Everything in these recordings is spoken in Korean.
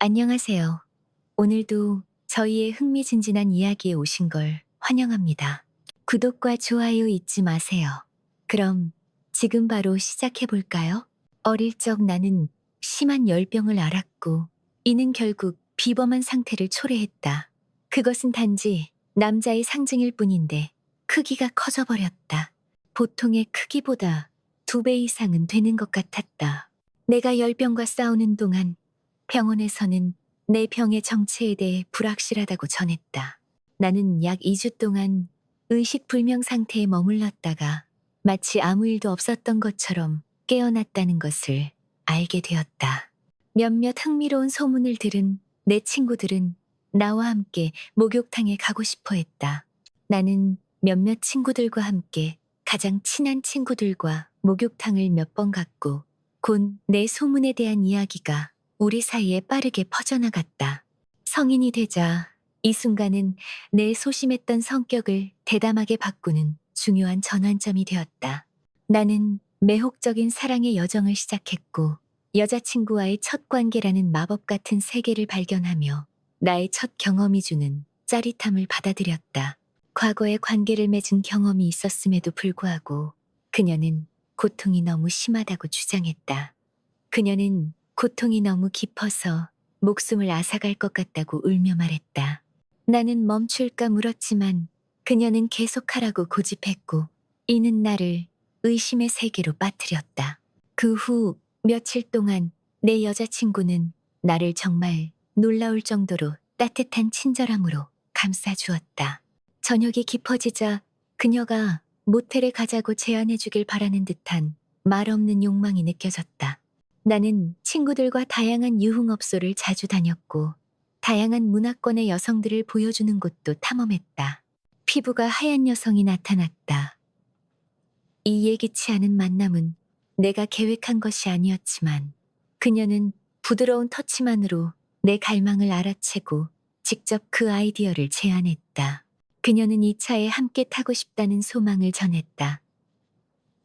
안녕하세요. 오늘도 저희의 흥미진진한 이야기에 오신 걸 환영합니다. 구독과 좋아요 잊지 마세요. 그럼 지금 바로 시작해 볼까요? 어릴 적 나는 심한 열병을 앓았고, 이는 결국 비범한 상태를 초래했다. 그것은 단지 남자의 상징일 뿐인데 크기가 커져버렸다. 보통의 크기보다 2배 이상은 되는 것 같았다. 내가 열병과 싸우는 동안 병원에서는 내 병의 정체에 대해 불확실하다고 전했다. 나는 약 2주 동안 의식불명 상태에 머물렀다가 마치 아무 일도 없었던 것처럼 깨어났다는 것을 알게 되었다. 몇몇 흥미로운 소문을 들은 내 친구들은 나와 함께 목욕탕에 가고 싶어 했다. 나는 몇몇 친구들과 함께 가장 친한 친구들과 목욕탕을 몇 번 갔고, 곧 내 소문에 대한 이야기가 우리 사이에 빠르게 퍼져나갔다. 성인이 되자 이 순간은 내 소심했던 성격을 대담하게 바꾸는 중요한 전환점이 되었다. 나는 매혹적인 사랑의 여정을 시작했고, 여자친구와의 첫 관계라는 마법 같은 세계를 발견하며 나의 첫 경험이 주는 짜릿함을 받아들였다. 과거에 관계를 맺은 경험이 있었음에도 불구하고 그녀는 고통이 너무 심하다고 주장했다. 그녀는 고통이 너무 깊어서 목숨을 앗아갈 것 같다고 울며 말했다. 나는 멈출까 물었지만 그녀는 계속하라고 고집했고, 이는 나를 의심의 세계로 빠뜨렸다. 그 후 며칠 동안 내 여자친구는 나를 정말 놀라울 정도로 따뜻한 친절함으로 감싸주었다. 저녁이 깊어지자 그녀가 모텔에 가자고 제안해주길 바라는 듯한 말없는 욕망이 느껴졌다. 나는 친구들과 다양한 유흥업소를 자주 다녔고, 다양한 문화권의 여성들을 보여주는 곳도 탐험했다. 피부가 하얀 여성이 나타났다. 이 예기치 않은 만남은 내가 계획한 것이 아니었지만, 그녀는 부드러운 터치만으로 내 갈망을 알아채고 직접 그 아이디어를 제안했다. 그녀는 이 차에 함께 타고 싶다는 소망을 전했다.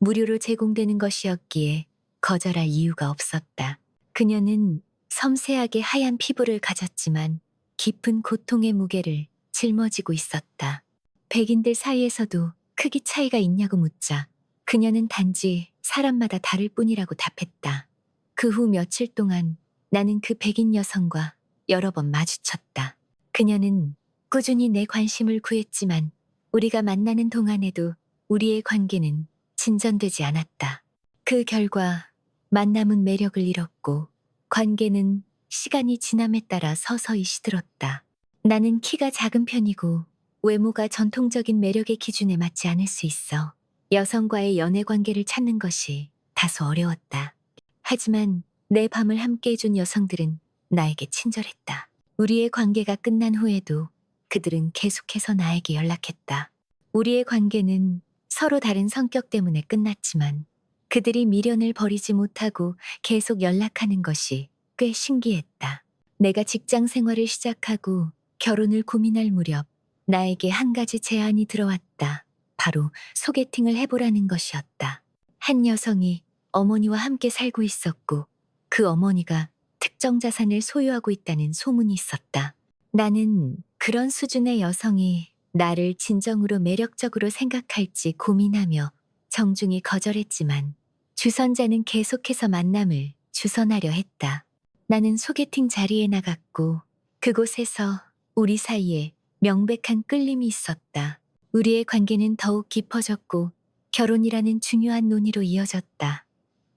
무료로 제공되는 것이었기에 거절할 이유가 없었다. 그녀는 섬세하게 하얀 피부를 가졌지만 깊은 고통의 무게를 짊어지고 있었다. 백인들 사이에서도 크기 차이가 있냐고 묻자 그녀는 단지 사람마다 다를 뿐이라고 답했다. 그 후 며칠 동안 나는 그 백인 여성과 여러 번 마주쳤다. 그녀는 꾸준히 내 관심을 구했지만 우리가 만나는 동안에도 우리의 관계는 진전되지 않았다. 그 결과 만남은 매력을 잃었고, 관계는 시간이 지남에 따라 서서히 시들었다. 나는 키가 작은 편이고 외모가 전통적인 매력의 기준에 맞지 않을 수 있어 여성과의 연애 관계를 찾는 것이 다소 어려웠다. 하지만 내 밤을 함께 해준 여성들은 나에게 친절했다. 우리의 관계가 끝난 후에도 그들은 계속해서 나에게 연락했다. 우리의 관계는 서로 다른 성격 때문에 끝났지만 그들이 미련을 버리지 못하고 계속 연락하는 것이 꽤 신기했다. 내가 직장 생활을 시작하고 결혼을 고민할 무렵 나에게 한 가지 제안이 들어왔다. 바로 소개팅을 해보라는 것이었다. 한 여성이 어머니와 함께 살고 있었고, 그 어머니가 특정 자산을 소유하고 있다는 소문이 있었다. 나는 그런 수준의 여성이 나를 진정으로 매력적으로 생각할지 고민하며 정중히 거절했지만 주선자는 계속해서 만남을 주선하려 했다. 나는 소개팅 자리에 나갔고 그곳에서 우리 사이에 명백한 끌림이 있었다. 우리의 관계는 더욱 깊어졌고 결혼이라는 중요한 논의로 이어졌다.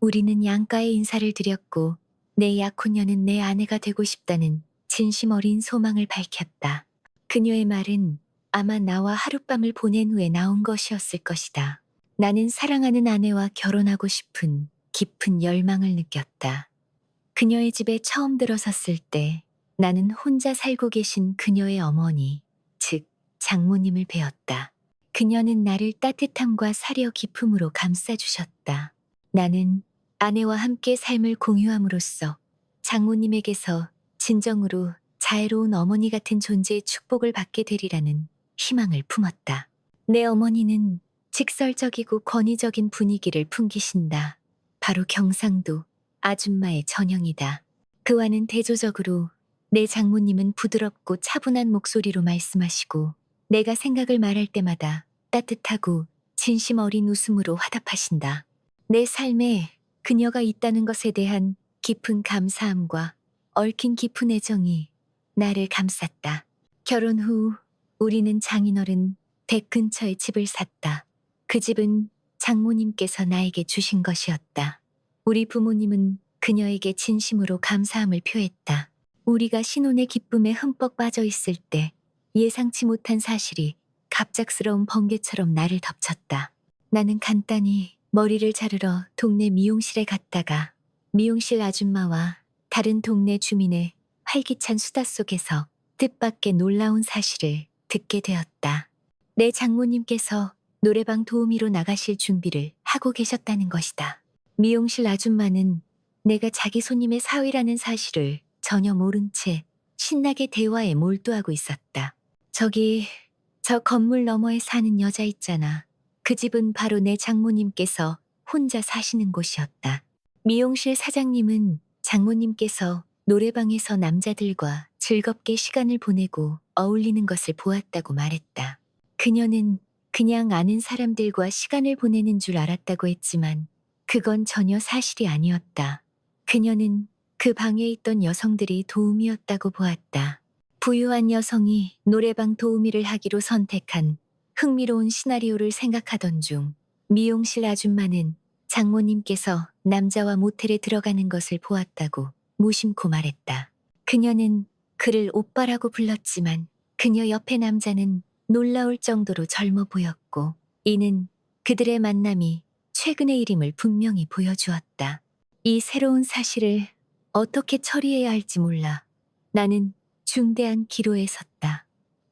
우리는 양가의 인사를 드렸고 내 약혼녀는 내 아내가 되고 싶다는 진심 어린 소망을 밝혔다. 그녀의 말은 아마 나와 하룻밤을 보낸 후에 나온 것이었을 것이다. 나는 사랑하는 아내와 결혼하고 싶은 깊은 열망을 느꼈다. 그녀의 집에 처음 들어섰을 때 나는 혼자 살고 계신 그녀의 어머니, 즉 장모님을 뵈었다. 그녀는 나를 따뜻함과 사려 깊음으로 감싸주셨다. 나는 아내와 함께 삶을 공유함으로써 장모님에게서 진정으로 자애로운 어머니 같은 존재의 축복을 받게 되리라는 희망을 품었다. 내 어머니는 직설적이고 권위적인 분위기를 풍기신다. 바로 경상도 아줌마의 전형이다. 그와는 대조적으로 내 장모님은 부드럽고 차분한 목소리로 말씀하시고 내가 생각을 말할 때마다 따뜻하고 진심 어린 웃음으로 화답하신다. 내 삶에 그녀가 있다는 것에 대한 깊은 감사함과 얽힌 깊은 애정이 나를 감쌌다. 결혼 후 우리는 장인어른 댁 근처에 집을 샀다. 그 집은 장모님께서 나에게 주신 것이었다. 우리 부모님은 그녀에게 진심으로 감사함을 표했다. 우리가 신혼의 기쁨에 흠뻑 빠져 있을 때 예상치 못한 사실이 갑작스러운 번개처럼 나를 덮쳤다. 나는 간단히 머리를 자르러 동네 미용실에 갔다가 미용실 아줌마와 다른 동네 주민의 활기찬 수다 속에서 뜻밖의 놀라운 사실을 듣게 되었다. 내 장모님께서 노래방 도우미로 나가실 준비를 하고 계셨다는 것이다. 미용실 아줌마는 내가 자기 손님의 사위라는 사실을 전혀 모른 채 신나게 대화에 몰두하고 있었다. 저기, 저 건물 너머에 사는 여자 있잖아. 그 집은 바로 내 장모님께서 혼자 사시는 곳이었다. 미용실 사장님은 장모님께서 노래방에서 남자들과 즐겁게 시간을 보내고 어울리는 것을 보았다고 말했다. 그녀는 그냥 아는 사람들과 시간을 보내는 줄 알았다고 했지만 그건 전혀 사실이 아니었다. 그녀는 그 방에 있던 여성들이 도우미였다고 보았다. 부유한 여성이 노래방 도우미를 하기로 선택한 흥미로운 시나리오를 생각하던 중 미용실 아줌마는 장모님께서 남자와 모텔에 들어가는 것을 보았다고 무심코 말했다. 그녀는 그를 오빠라고 불렀지만 그녀 옆의 남자는 놀라울 정도로 젊어 보였고 이는 그들의 만남이 최근의 일임을 분명히 보여주었다. 이 새로운 사실을 어떻게 처리해야 할지 몰라 나는 중대한 기로에 섰다.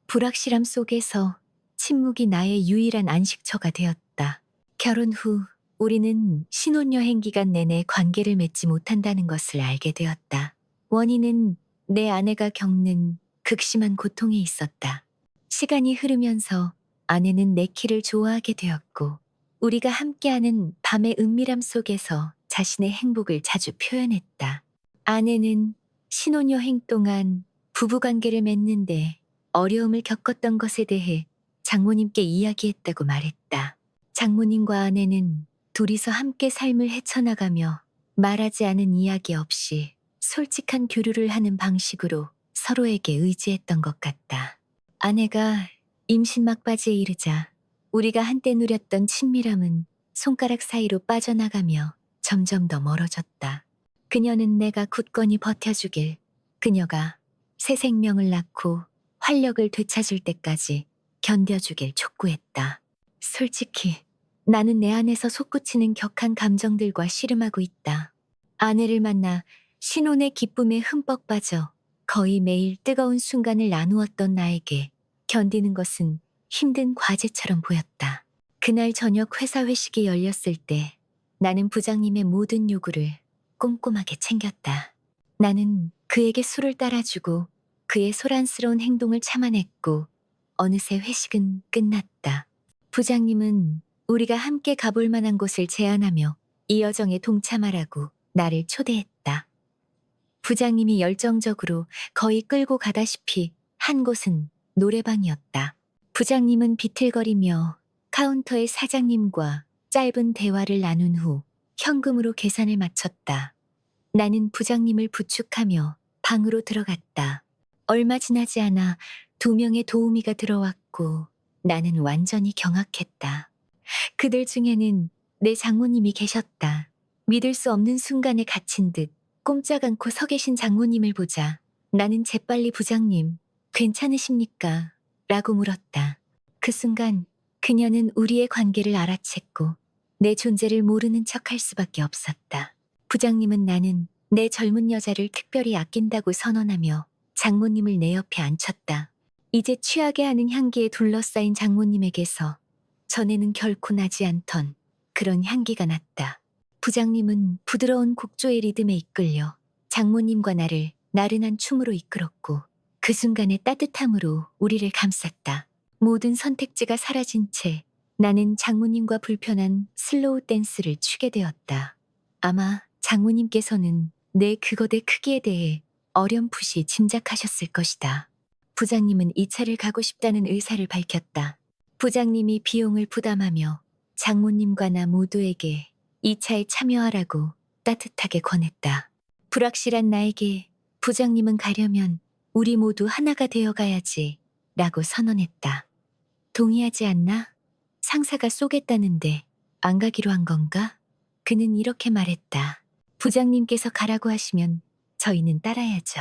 불확실함 속에서 침묵이 나의 유일한 안식처가 되었다. 결혼 후 우리는 신혼여행 기간 내내 관계를 맺지 못한다는 것을 알게 되었다. 원인은 내 아내가 겪는 극심한 고통에 있었다. 시간이 흐르면서 아내는 내 키를 좋아하게 되었고 우리가 함께하는 밤의 은밀함 속에서 자신의 행복을 자주 표현했다. 아내는 신혼여행 동안 부부관계를 맺는데 어려움을 겪었던 것에 대해 장모님께 이야기했다고 말했다. 장모님과 아내는 둘이서 함께 삶을 헤쳐나가며 말하지 않은 이야기 없이 솔직한 교류를 하는 방식으로 서로에게 의지했던 것 같다. 아내가 임신 막바지에 이르자 우리가 한때 누렸던 친밀함은 손가락 사이로 빠져나가며 점점 더 멀어졌다. 그녀는 내가 굳건히 버텨주길, 그녀가 새 생명을 낳고 활력을 되찾을 때까지 견뎌주길 촉구했다. 솔직히 나는 내 안에서 솟구치는 격한 감정들과 씨름하고 있다. 아내를 만나 신혼의 기쁨에 흠뻑 빠져 거의 매일 뜨거운 순간을 나누었던 나에게 견디는 것은 힘든 과제처럼 보였다. 그날 저녁 회사 회식이 열렸을 때 나는 부장님의 모든 요구를 꼼꼼하게 챙겼다. 나는 그에게 술을 따라주고 그의 소란스러운 행동을 참아냈고 어느새 회식은 끝났다. 부장님은 우리가 함께 가볼 만한 곳을 제안하며 이 여정에 동참하라고 나를 초대했다. 부장님이 열정적으로 거의 끌고 가다시피 한 곳은 노래방이었다. 부장님은 비틀거리며 카운터의 사장님과 짧은 대화를 나눈 후 현금으로 계산을 마쳤다. 나는 부장님을 부축하며 방으로 들어갔다. 얼마 지나지 않아 2명의 도우미가 들어왔고 나는 완전히 경악했다. 그들 중에는 내 장모님이 계셨다. 믿을 수 없는 순간에 갇힌 듯 꼼짝 않고 서 계신 장모님을 보자 나는 재빨리 부장님, 괜찮으십니까? 라고 물었다. 그 순간 그녀는 우리의 관계를 알아챘고 내 존재를 모르는 척할 수밖에 없었다. 부장님은 나는 내 젊은 여자를 특별히 아낀다고 선언하며 장모님을 내 옆에 앉혔다. 이제 취하게 하는 향기에 둘러싸인 장모님에게서 전에는 결코 나지 않던 그런 향기가 났다. 부장님은 부드러운 곡조의 리듬에 이끌려 장모님과 나를 나른한 춤으로 이끌었고 그 순간의 따뜻함으로 우리를 감쌌다. 모든 선택지가 사라진 채 나는 장모님과 불편한 슬로우 댄스를 추게 되었다. 아마 장모님께서는 내 그 거대 크기에 대해 어렴풋이 짐작하셨을 것이다. 부장님은 이 차를 가고 싶다는 의사를 밝혔다. 부장님이 비용을 부담하며 장모님과 나 모두에게 이 차에 참여하라고 따뜻하게 권했다. 불확실한 나에게 부장님은 가려면 우리 모두 하나가 되어 가야지 라고 선언했다. 동의하지 않나? 상사가 쏘겠다는데 안 가기로 한 건가? 그는 이렇게 말했다. 부장님께서 가라고 하시면 저희는 따라야죠.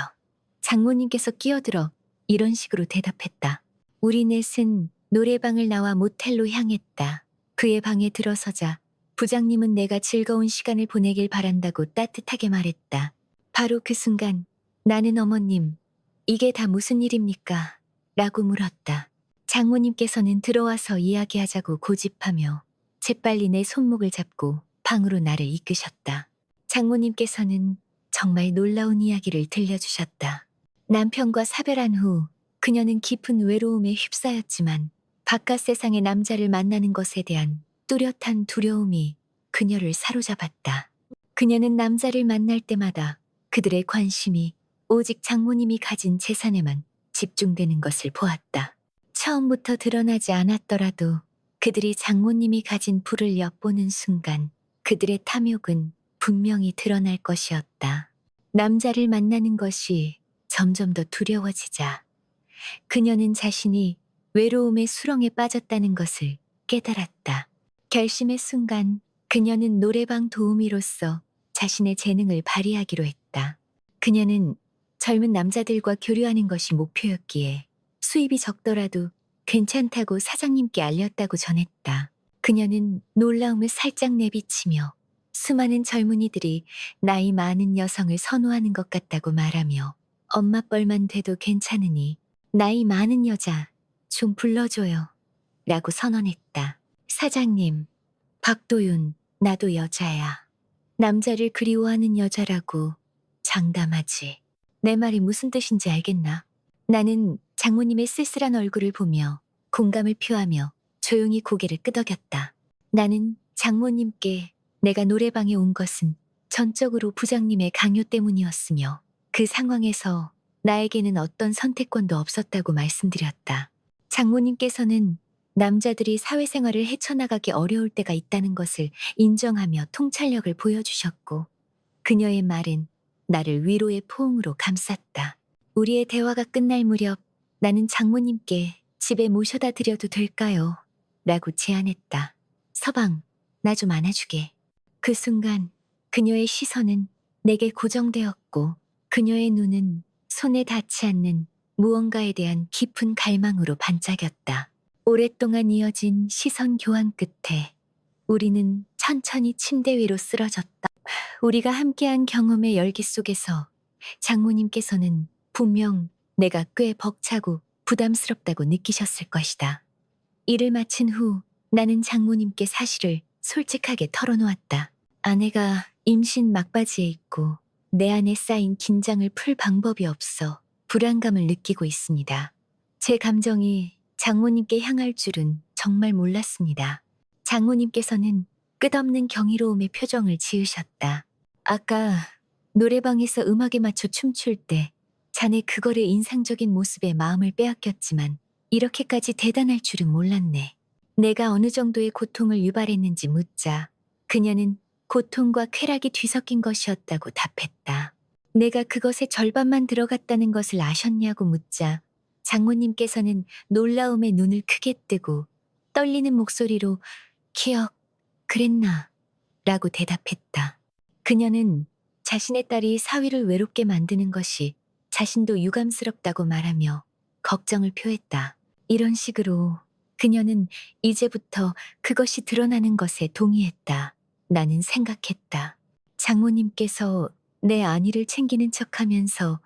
장모님께서 끼어들어 이런 식으로 대답했다. 우리 넷은 노래방을 나와 모텔로 향했다. 그의 방에 들어서자 부장님은 내가 즐거운 시간을 보내길 바란다고 따뜻하게 말했다. 바로 그 순간 나는 어머님, 이게 다 무슨 일입니까? 라고 물었다. 장모님께서는 들어와서 이야기하자고 고집하며 재빨리 내 손목을 잡고 방으로 나를 이끄셨다. 장모님께서는 정말 놀라운 이야기를 들려주셨다. 남편과 사별한 후 그녀는 깊은 외로움에 휩싸였지만 바깥 세상의 남자를 만나는 것에 대한 뚜렷한 두려움이 그녀를 사로잡았다. 그녀는 남자를 만날 때마다 그들의 관심이 오직 장모님이 가진 재산에만 집중되는 것을 보았다. 처음부터 드러나지 않았더라도 그들이 장모님이 가진 부를 엿보는 순간 그들의 탐욕은 분명히 드러날 것이었다. 남자를 만나는 것이 점점 더 두려워지자 그녀는 자신이 외로움의 수렁에 빠졌다는 것을 깨달았다. 결심의 순간 그녀는 노래방 도우미로서 자신의 재능을 발휘하기로 했다. 그녀는 젊은 남자들과 교류하는 것이 목표였기에 수입이 적더라도 괜찮다고 사장님께 알렸다고 전했다. 그녀는 놀라움을 살짝 내비치며 수많은 젊은이들이 나이 많은 여성을 선호하는 것 같다고 말하며 엄마 뻘만 돼도 괜찮으니 나이 많은 여자 좀 불러줘요 라고 선언했다. 사장님, 박도윤, 나도 여자야. 남자를 그리워하는 여자라고 장담하지. 내 말이 무슨 뜻인지 알겠나? 나는 장모님의 쓸쓸한 얼굴을 보며 공감을 표하며 조용히 고개를 끄덕였다. 나는 장모님께 내가 노래방에 온 것은 전적으로 부장님의 강요 때문이었으며 그 상황에서 나에게는 어떤 선택권도 없었다고 말씀드렸다. 장모님께서는 남자들이 사회생활을 헤쳐나가기 어려울 때가 있다는 것을 인정하며 통찰력을 보여주셨고 그녀의 말은 나를 위로의 포옹으로 감쌌다. 우리의 대화가 끝날 무렵 나는 장모님께 집에 모셔다 드려도 될까요? 라고 제안했다. 서방, 나 좀 안아주게. 그 순간 그녀의 시선은 내게 고정되었고 그녀의 눈은 손에 닿지 않는 무언가에 대한 깊은 갈망으로 반짝였다. 오랫동안 이어진 시선 교환 끝에 우리는 천천히 침대 위로 쓰러졌다. 우리가 함께한 경험의 열기 속에서 장모님께서는 분명 내가 꽤 벅차고 부담스럽다고 느끼셨을 것이다. 일을 마친 후 나는 장모님께 사실을 솔직하게 털어놓았다. 아내가 임신 막바지에 있고 내 안에 쌓인 긴장을 풀 방법이 없어 불안감을 느끼고 있습니다. 제 감정이 장모님께 향할 줄은 정말 몰랐습니다. 장모님께서는 끝없는 경이로움의 표정을 지으셨다. 아까 노래방에서 음악에 맞춰 춤출 때 자네 그거를 인상적인 모습에 마음을 빼앗겼지만 이렇게까지 대단할 줄은 몰랐네. 내가 어느 정도의 고통을 유발했는지 묻자 그녀는 고통과 쾌락이 뒤섞인 것이었다고 답했다. 내가 그것의 절반만 들어갔다는 것을 아셨냐고 묻자 장모님께서는 놀라움에 눈을 크게 뜨고 떨리는 목소리로 기억, 그랬나? 라고 대답했다. 그녀는 자신의 딸이 사위를 외롭게 만드는 것이 자신도 유감스럽다고 말하며 걱정을 표했다. 이런 식으로 그녀는 이제부터 그것이 드러나는 것에 동의했다. 나는 생각했다. 장모님께서 내 안위를 챙기는 척하면서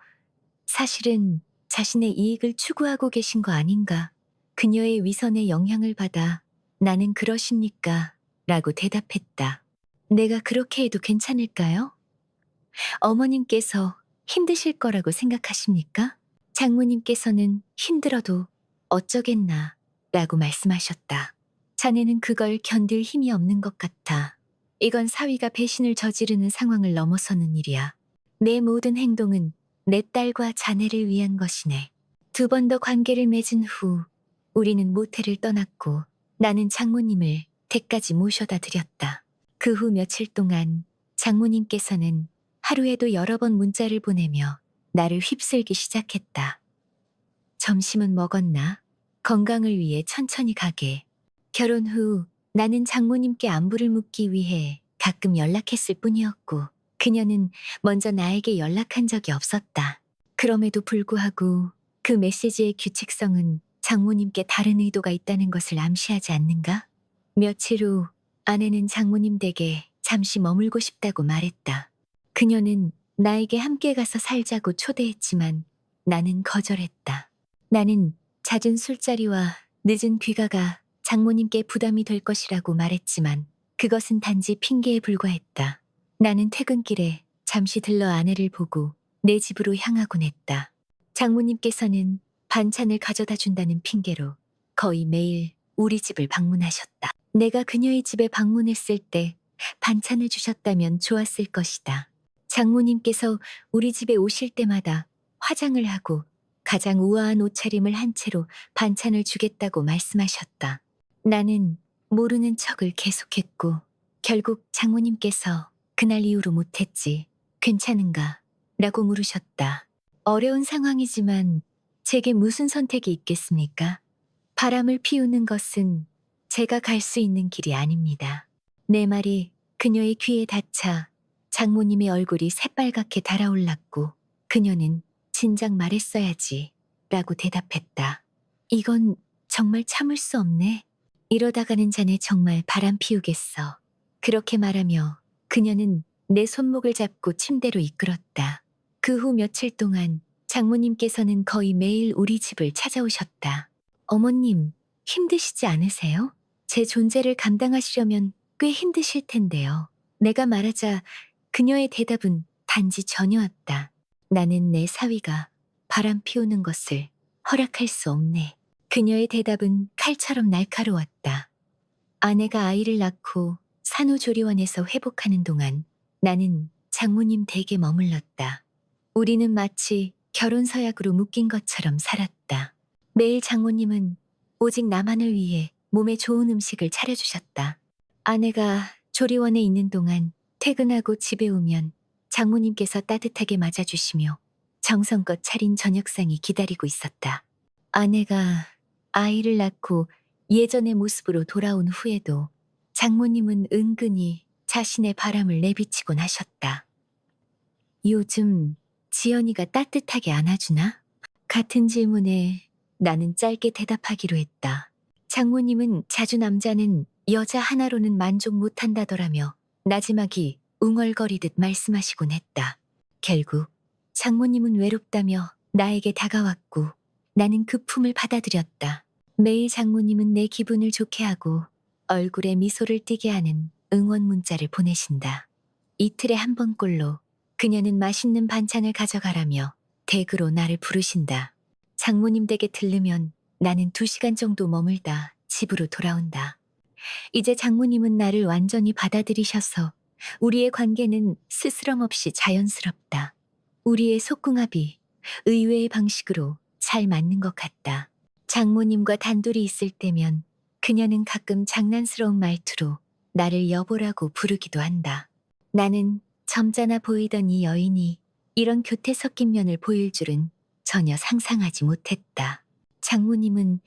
사실은 자신의 이익을 추구하고 계신 거 아닌가? 그녀의 위선에 영향을 받아 나는 그러십니까? 라고 대답했다. 내가 그렇게 해도 괜찮을까요? 어머님께서 힘드실 거라고 생각하십니까? 장모님께서는 힘들어도 어쩌겠나 라고 말씀하셨다. 자네는 그걸 견딜 힘이 없는 것 같아. 이건 사위가 배신을 저지르는 상황을 넘어서는 일이야. 내 모든 행동은 내 딸과 자네를 위한 것이네. 두 번 더 관계를 맺은 후 우리는 모텔을 떠났고 나는 장모님을 댁까지 모셔다 드렸다. 그 후 며칠 동안 장모님께서는 하루에도 여러 번 문자를 보내며 나를 휩쓸기 시작했다. 점심은 먹었나? 건강을 위해 천천히 가게. 결혼 후 나는 장모님께 안부를 묻기 위해 가끔 연락했을 뿐이었고 그녀는 먼저 나에게 연락한 적이 없었다. 그럼에도 불구하고 그 메시지의 규칙성은 장모님께 다른 의도가 있다는 것을 암시하지 않는가? 며칠 후 아내는 장모님 댁에 잠시 머물고 싶다고 말했다. 그녀는 나에게 함께 가서 살자고 초대했지만 나는 거절했다. 나는 잦은 술자리와 늦은 귀가가 장모님께 부담이 될 것이라고 말했지만 그것은 단지 핑계에 불과했다. 나는 퇴근길에 잠시 들러 아내를 보고 내 집으로 향하곤 했다. 장모님께서는 반찬을 가져다 준다는 핑계로 거의 매일 우리 집을 방문하셨다. 내가 그녀의 집에 방문했을 때 반찬을 주셨다면 좋았을 것이다. 장모님께서 우리 집에 오실 때마다 화장을 하고 가장 우아한 옷차림을 한 채로 반찬을 주겠다고 말씀하셨다. 나는 모르는 척을 계속했고 결국 장모님께서 그날 이후로 못했지. 괜찮은가? 라고 물으셨다. 어려운 상황이지만 제게 무슨 선택이 있겠습니까? 바람을 피우는 것은 제가 갈 수 있는 길이 아닙니다. 내 말이 그녀의 귀에 닿자 장모님의 얼굴이 새빨갛게 달아올랐고 그녀는 진작 말했어야지 라고 대답했다. 이건 정말 참을 수 없네. 이러다가는 자네 정말 바람 피우겠어. 그렇게 말하며 그녀는 내 손목을 잡고 침대로 이끌었다. 그 후 며칠 동안 장모님께서는 거의 매일 우리 집을 찾아오셨다. 어머님, 힘드시지 않으세요? 제 존재를 감당하시려면 꽤 힘드실 텐데요. 내가 말하자 그녀의 대답은 단지 전혀였다. 나는 내 사위가 바람 피우는 것을 허락할 수 없네. 그녀의 대답은 칼처럼 날카로웠다. 아내가 아이를 낳고 산후조리원에서 회복하는 동안 나는 장모님 댁에 머물렀다. 우리는 마치 결혼 서약으로 묶인 것처럼 살았다. 매일 장모님은 오직 나만을 위해 몸에 좋은 음식을 차려주셨다. 아내가 조리원에 있는 동안 퇴근하고 집에 오면 장모님께서 따뜻하게 맞아주시며 정성껏 차린 저녁상이 기다리고 있었다. 아내가 아이를 낳고 예전의 모습으로 돌아온 후에도 장모님은 은근히 자신의 바람을 내비치곤 하셨다. 요즘 지연이가 따뜻하게 안아주나? 같은 질문에 나는 짧게 대답하기로 했다. 장모님은 자주 남자는 여자 하나로는 만족 못한다더라며 나지막이 웅얼거리듯 말씀하시곤 했다. 결국 장모님은 외롭다며 나에게 다가왔고 나는 그 품을 받아들였다. 매일 장모님은 내 기분을 좋게 하고 얼굴에 미소를 띠게 하는 응원 문자를 보내신다. 이틀에 한 번꼴로 그녀는 맛있는 반찬을 가져가라며 댁으로 나를 부르신다. 장모님 댁에 들르면 나는 2시간 정도 머물다 집으로 돌아온다. 이제 장모님은 나를 완전히 받아들이셔서 우리의 관계는 스스럼 없이 자연스럽다. 우리의 속궁합이 의외의 방식으로 잘 맞는 것 같다. 장모님과 단둘이 있을 때면 그녀는 가끔 장난스러운 말투로 나를 여보라고 부르기도 한다. 나는 점잖아 보이던 이 여인이 이런 교태 섞인 면을 보일 줄은 전혀 상상하지 못했다. 장모님은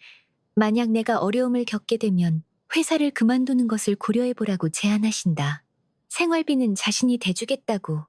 만약 내가 어려움을 겪게 되면 회사를 그만두는 것을 고려해보라고 제안하신다. 생활비는 자신이 대주겠다고